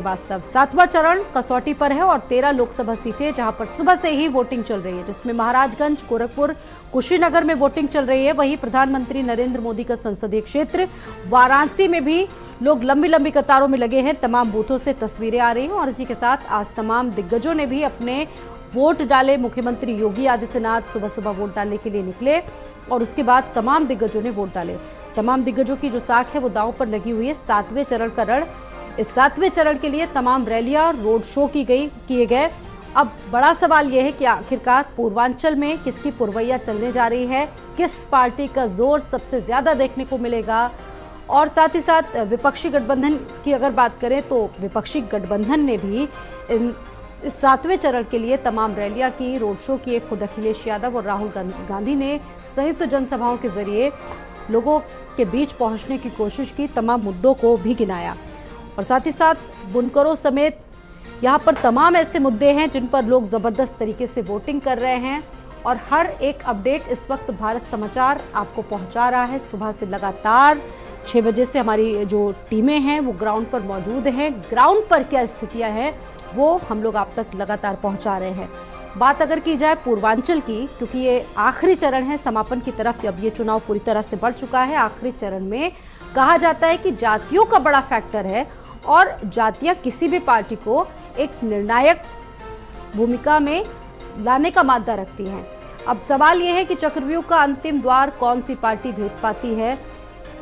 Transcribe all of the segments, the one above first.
वास्तव सातवां चरण कसौटी पर है और 13 लोकसभा सीटें जहां पर सुबह से ही वोटिंग चल रही है, जिसमें महाराजगंज, गोरखपुर, कुशीनगर में वोटिंग चल रही है। वहीं प्रधानमंत्री नरेंद्र मोदी का संसदीय क्षेत्र वाराणसी में भी लोग लंबी लंबी कतारों में लगे हैं। तमाम बूथों से तस्वीरें आ रही हैं और इसी के साथ आज तमाम दिग्गजों ने भी अपने वोट डाले। मुख्यमंत्री योगी आदित्यनाथ सुबह सुबह वोट डालने के लिए निकले और उसके बाद तमाम दिग्गजों ने वोट डाले। तमाम दिग्गजों की जो साख है वो दांव पर लगी हुई है। सातवें चरण का रण, इस सातवें चरण के लिए तमाम रैलियां, रोड शो किए गए। अब बड़ा सवाल यह है कि आखिरकार पूर्वांचल में किसकी पुरवैया चलने जा रही है, किस पार्टी का जोर सबसे ज्यादा देखने को मिलेगा। और साथ ही साथ विपक्षी गठबंधन की अगर बात करें तो विपक्षी गठबंधन ने भी इस सातवें चरण के लिए तमाम रैलियां की, रोड शो किए। खुद अखिलेश यादव और राहुल गांधी ने संयुक्त जनसभाओं के जरिए लोगों के बीच पहुंचने की कोशिश की, तमाम मुद्दों को भी गिनाया। और साथ ही साथ बुनकरों समेत यहाँ पर तमाम ऐसे मुद्दे हैं जिन पर लोग जबरदस्त तरीके से वोटिंग कर रहे हैं। और हर एक अपडेट इस वक्त भारत समाचार आपको पहुंचा रहा है। सुबह से लगातार 6 बजे से हमारी जो टीमें हैं वो ग्राउंड पर मौजूद हैं। ग्राउंड पर क्या स्थितियां हैं वो हम लोग आप तक लगातार पहुंचा रहे हैं। बात अगर की जाए पूर्वांचल की, क्योंकि ये आखिरी चरण है, समापन की तरफ अब ये चुनाव पूरी तरह से बढ़ चुका है। आखिरी चरण में कहा जाता है कि जातियों का बड़ा फैक्टर है और जातियां किसी भी पार्टी को एक निर्णायक भूमिका में लाने का मादा रखती हैं। अब सवाल यह है कि चक्रव्यूह का अंतिम द्वार कौन सी पार्टी भेद पाती है,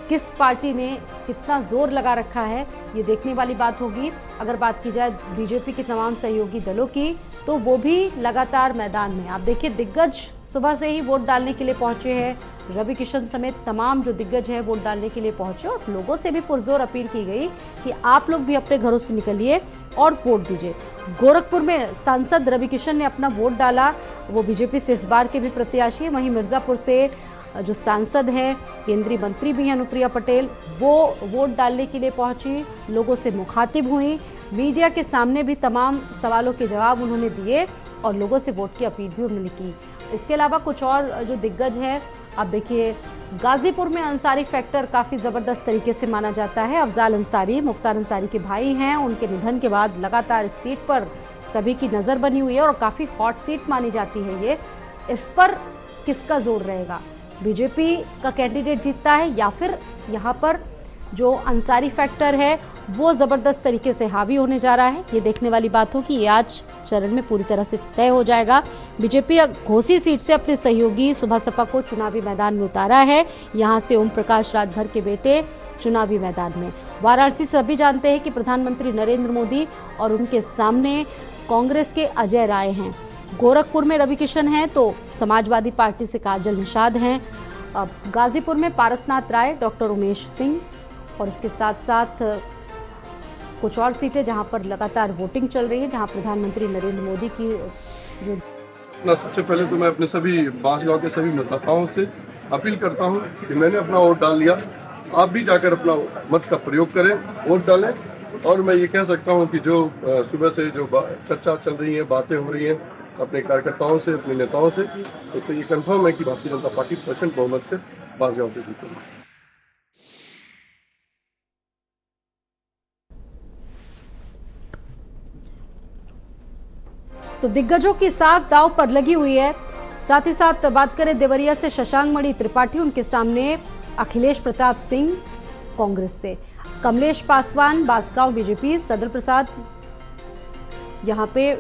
किस पार्टी ने कितना जोर लगा रखा है, ये देखने वाली बात होगी। अगर बात की जाए बीजेपी के तमाम सहयोगी दलों की तो वो भी लगातार मैदान में। आप देखिए, दिग्गज सुबह से ही वोट डालने के लिए पहुंचे हैं। रवि किशन समेत तमाम जो दिग्गज हैं वोट डालने के लिए पहुंचे और लोगों से भी पुरजोर अपील की गई कि आप लोग भी अपने घरों से निकलिए और वोट दीजिए। गोरखपुर में सांसद रवि किशन ने अपना वोट डाला, वो बीजेपी से इस बार के भी प्रत्याशी हैं। वहीं मिर्जापुर से जो सांसद हैं, केंद्रीय मंत्री भी हैं अनुप्रिया पटेल, वो वोट डालने के लिए पहुंची, लोगों से मुखातिब हुई। मीडिया के सामने भी तमाम सवालों के जवाब उन्होंने दिए और लोगों से वोट की अपील भी उन्होंने की। इसके अलावा कुछ और जो दिग्गज हैं, आप देखिए गाजीपुर में अंसारी फैक्टर काफ़ी ज़बरदस्त तरीके से माना जाता है। अफजाल अंसारी मुख्तार अंसारी के भाई हैं। उनके निधन के बाद लगातार इस सीट पर सभी की नज़र बनी हुई है और काफ़ी हॉट सीट मानी जाती है ये। इस पर किसका जोर रहेगा, बीजेपी का कैंडिडेट जीतता है या फिर यहाँ पर जो अंसारी फैक्टर है वो ज़बरदस्त तरीके से हावी होने जा रहा है, ये देखने वाली बात हो कि ये आज चरण में पूरी तरह से तय हो जाएगा। बीजेपी घोसी सीट से अपने सहयोगी सुभा सपा को चुनावी मैदान में उतारा है। यहाँ से ओम प्रकाश राजभर के बेटे चुनावी मैदान में। वाराणसी सभी जानते हैं कि प्रधानमंत्री नरेंद्र मोदी और उनके सामने कांग्रेस के अजय राय हैं। गोरखपुर में रवि किशन हैं तो समाजवादी पार्टी से काजल निषाद हैं। गाजीपुर में पारसनाथ राय, डॉक्टर उमेश सिंह और इसके साथ साथ कुछ और सीटें जहां पर लगातार वोटिंग चल रही है, जहां प्रधानमंत्री नरेंद्र मोदी की जो सबसे पहले तो मैं अपने सभी बांसगांव के सभी मतदाताओं से अपील करता हूं कि मैंने अपना वोट डाल लिया, आप भी जाकर अपना मत का प्रयोग करें, वोट डालें। और मैं ये कह सकता हूं कि जो सुबह से जो चर्चा चल रही है, बातें हो रही हैं अपने कार्यकर्ताओं से, अपने नेताओं से, उससे ये कंफर्म है कि भारतीय जनता पार्टी प्रचंड बहुमत से बांसगांव से जीतेगी। तो दिग्गजों की साख दांव पर लगी हुई है। साथ ही साथ बात करें देवरिया से शशांक मणि त्रिपाठी, उनके सामने अखिलेश प्रताप सिंह कांग्रेस से, कमलेश पासवान बांसगांव बीजेपी, सदर प्रसाद यहाँ पे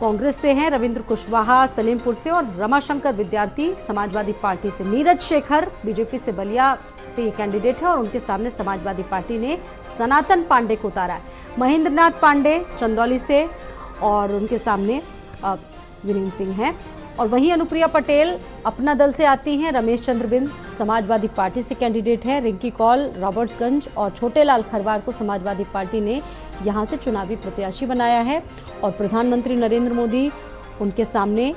कांग्रेस से हैं, रविंद्र कुशवाहा सलेमपुर से और रमाशंकर विद्यार्थी समाजवादी पार्टी से, नीरज शेखर बीजेपी से बलिया से ये कैंडिडेट है और उनके सामने समाजवादी पार्टी ने सनातन पांडे को उतारा है। महेंद्रनाथ पांडे चंदौली से और उनके सामने वीरेंद्र सिंह हैं। और वहीं अनुप्रिया पटेल अपना दल से आती हैं, रमेश चंद्र बिंद समाजवादी पार्टी से कैंडिडेट हैं, रिंकी कौल रॉबर्ट्सगंज और छोटे लाल खरवार को समाजवादी पार्टी ने यहां से चुनावी प्रत्याशी बनाया है। और प्रधानमंत्री नरेंद्र मोदी उनके सामने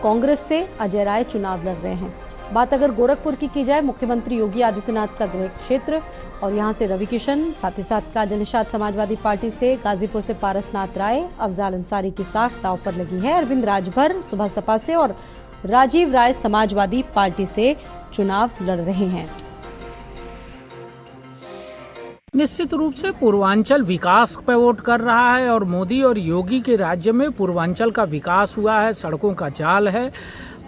कांग्रेस से अजय राय चुनाव लड़ रहे हैं। बात अगर गोरखपुर की जाए, मुख्यमंत्री योगी आदित्यनाथ का गृह क्षेत्र और यहाँ से रवि किशन, साथ ही साथ काजल निषाद समाजवादी पार्टी से, गाजीपुर से पारसनाथ राय, अफजाल अंसारी की साख दांव पर लगी है। अरविंद राजभर सुबह सपा से और राजीव राय समाजवादी पार्टी से चुनाव लड़ रहे हैं। निश्चित रूप से पूर्वांचल विकास पे वोट कर रहा है और मोदी और योगी के राज्य में पूर्वांचल का विकास हुआ है, सड़कों का जाल है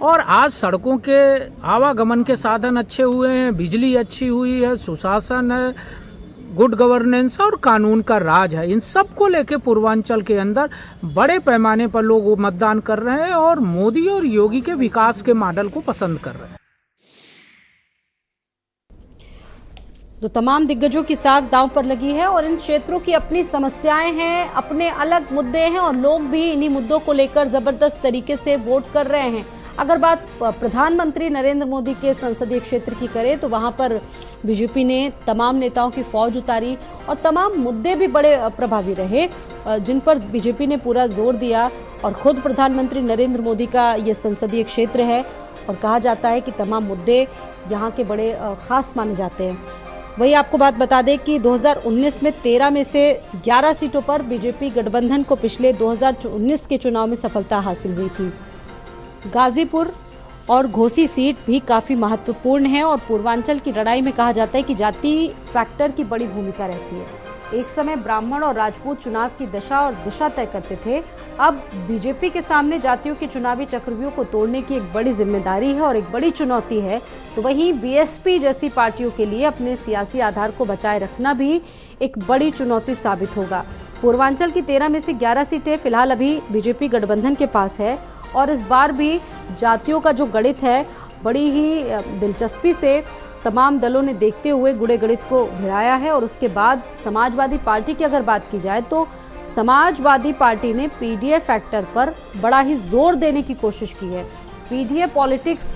और आज सड़कों के आवागमन के साधन अच्छे हुए हैं, बिजली अच्छी हुई है, सुशासन है, गुड गवर्नेंस और कानून का राज है। इन सब को लेके पूर्वांचल के अंदर बड़े पैमाने पर लोग मतदान कर रहे हैं और मोदी और योगी के विकास के मॉडल को पसंद कर रहे हैं। तो तमाम दिग्गजों की साख दांव पर लगी है और इन क्षेत्रों की अपनी समस्याएं हैं, अपने अलग मुद्दे हैं और लोग भी इन्हीं मुद्दों को लेकर जबरदस्त तरीके से वोट कर रहे हैं। अगर बात प्रधानमंत्री नरेंद्र मोदी के संसदीय क्षेत्र की करें तो वहां पर बीजेपी ने तमाम नेताओं की फौज उतारी और तमाम मुद्दे भी बड़े प्रभावी रहे जिन पर बीजेपी ने पूरा जोर दिया। और खुद प्रधानमंत्री नरेंद्र मोदी का ये संसदीय क्षेत्र है और कहा जाता है कि तमाम मुद्दे यहाँ के बड़े खास माने जाते हैं। वही आपको बात बता दें कि 2019 में 13 में से 11 सीटों पर बीजेपी गठबंधन को पिछले 2019 के चुनाव में सफलता हासिल हुई थी। गाजीपुर और घोसी सीट भी काफ़ी महत्वपूर्ण है और पूर्वांचल की लड़ाई में कहा जाता है कि जाति फैक्टर की बड़ी भूमिका रहती है। एक समय ब्राह्मण और राजपूत चुनाव की दशा और दिशा तय करते थे। अब बीजेपी के सामने जातियों की चुनावी चक्रव्यूह को तोड़ने की एक बड़ी जिम्मेदारी है और एक बड़ी चुनौती है। तो वहीं बीएसपी जैसी पार्टियों के लिए अपने सियासी आधार को बचाए रखना भी एक बड़ी चुनौती साबित होगा। पूर्वांचल की 13 में से 11 सीटें फिलहाल अभी बीजेपी गठबंधन के पास है और इस बार भी जातियों का जो गणित है बड़ी ही दिलचस्पी से तमाम दलों ने देखते हुए गुड़े गणित को भिड़ाया है। और उसके बाद समाजवादी पार्टी की अगर बात की जाए तो समाजवादी पार्टी ने पीडीए फैक्टर पर बड़ा ही जोर देने की कोशिश की है। पीडीए पॉलिटिक्स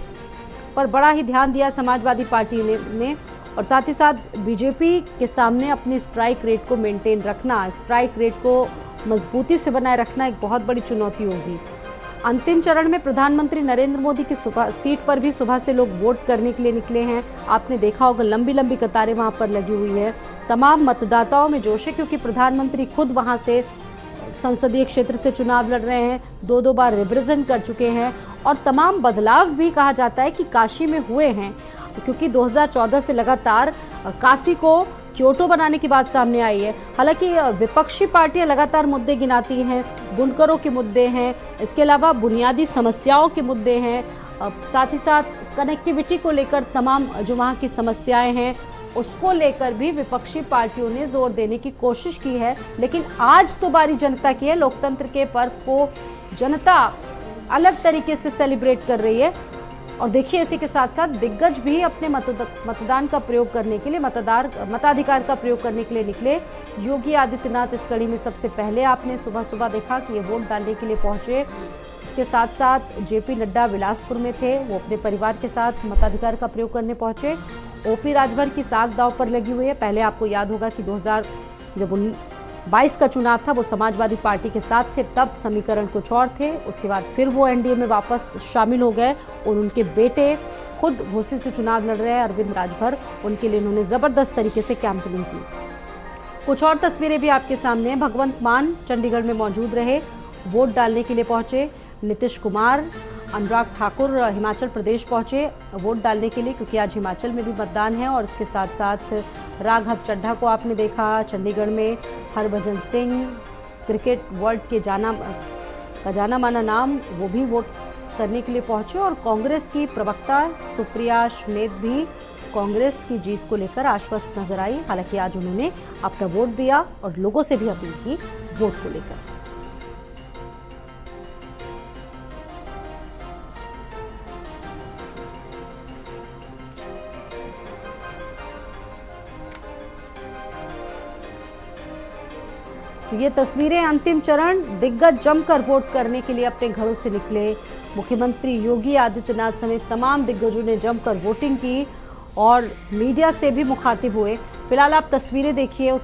पर बड़ा ही ध्यान दिया समाजवादी पार्टी ने और साथ ही साथ बीजेपी के सामने अपनी स्ट्राइक रेट को मेंटेन रखना, स्ट्राइक रेट को मजबूती से बनाए रखना एक बहुत बड़ी चुनौती होगी। अंतिम चरण में प्रधानमंत्री नरेंद्र मोदी की सीट पर भी सुबह से लोग वोट करने के लिए निकले हैं। आपने देखा होगा लंबी लंबी कतारें वहां पर लगी हुई है। तमाम मतदाताओं में जोश है क्योंकि प्रधानमंत्री खुद वहां से संसदीय क्षेत्र से चुनाव लड़ रहे हैं, 2 बार रिप्रेजेंट कर चुके हैं और तमाम बदलाव भी कहा जाता है कि काशी में हुए हैं क्योंकि 2014 से लगातार काशी को क्योटो बनाने की बात सामने आई है। हालांकि विपक्षी पार्टियां लगातार मुद्दे गिनाती हैं, बुनकरों के मुद्दे हैं, इसके अलावा बुनियादी समस्याओं के मुद्दे हैं, साथ ही साथ कनेक्टिविटी को लेकर तमाम जो वहाँ की समस्याएं हैं उसको लेकर भी विपक्षी पार्टियों ने जोर देने की कोशिश की है। लेकिन आज तो बारी जनता की है। लोकतंत्र के पर्व को जनता अलग तरीके से सेलिब्रेट कर रही है और देखिए इसी के साथ साथ दिग्गज भी अपने मतदान का प्रयोग करने के लिए मताधिकार का प्रयोग करने के लिए निकले। योगी आदित्यनाथ इस कड़ी में सबसे पहले आपने सुबह सुबह देखा कि ये वोट डालने के लिए पहुंचे। इसके साथ साथ जेपी नड्डा बिलासपुर में थे, वो अपने परिवार के साथ मताधिकार का प्रयोग करने पहुंचे। ओपी राजभर की साख दांव पर लगी हुई है। पहले आपको याद होगा कि 2022 का चुनाव था वो समाजवादी पार्टी के साथ थे, तब समीकरण कुछ और थे। उसके बाद फिर वो एनडीए में वापस शामिल हो गए और उनके बेटे खुद घोसी से चुनाव लड़ रहे हैं, अरविंद राजभर, उनके लिए उन्होंने ज़बरदस्त तरीके से कैंपेनिंग की। कुछ और तस्वीरें भी आपके सामने हैं। भगवंत मान चंडीगढ़ में मौजूद रहे, वोट डालने के लिए पहुंचे। नीतीश कुमार, अनुराग ठाकुर हिमाचल प्रदेश पहुंचे वोट डालने के लिए क्योंकि आज हिमाचल में भी मतदान है। और इसके साथ साथ राघव चड्ढा को आपने देखा चंडीगढ़ में। हरभजन सिंह, क्रिकेट वर्ल्ड के जाना माना नाम, वो भी वोट करने के लिए पहुंचे। और कांग्रेस की प्रवक्ता सुप्रिया सुलेद भी कांग्रेस की जीत को लेकर आश्वस्त नजर आई। हालांकि आज उन्होंने अपना वोट दिया और लोगों से भी अपील की वोट को लेकर। ये तस्वीरें अंतिम चरण, दिग्गज जमकर वोट करने के लिए अपने घरों से निकले। मुख्यमंत्री योगी आदित्यनाथ समेत तमाम दिग्गजों ने जमकर वोटिंग की और मीडिया से भी मुखातिब हुए। फिलहाल आप तस्वीरें देखिए।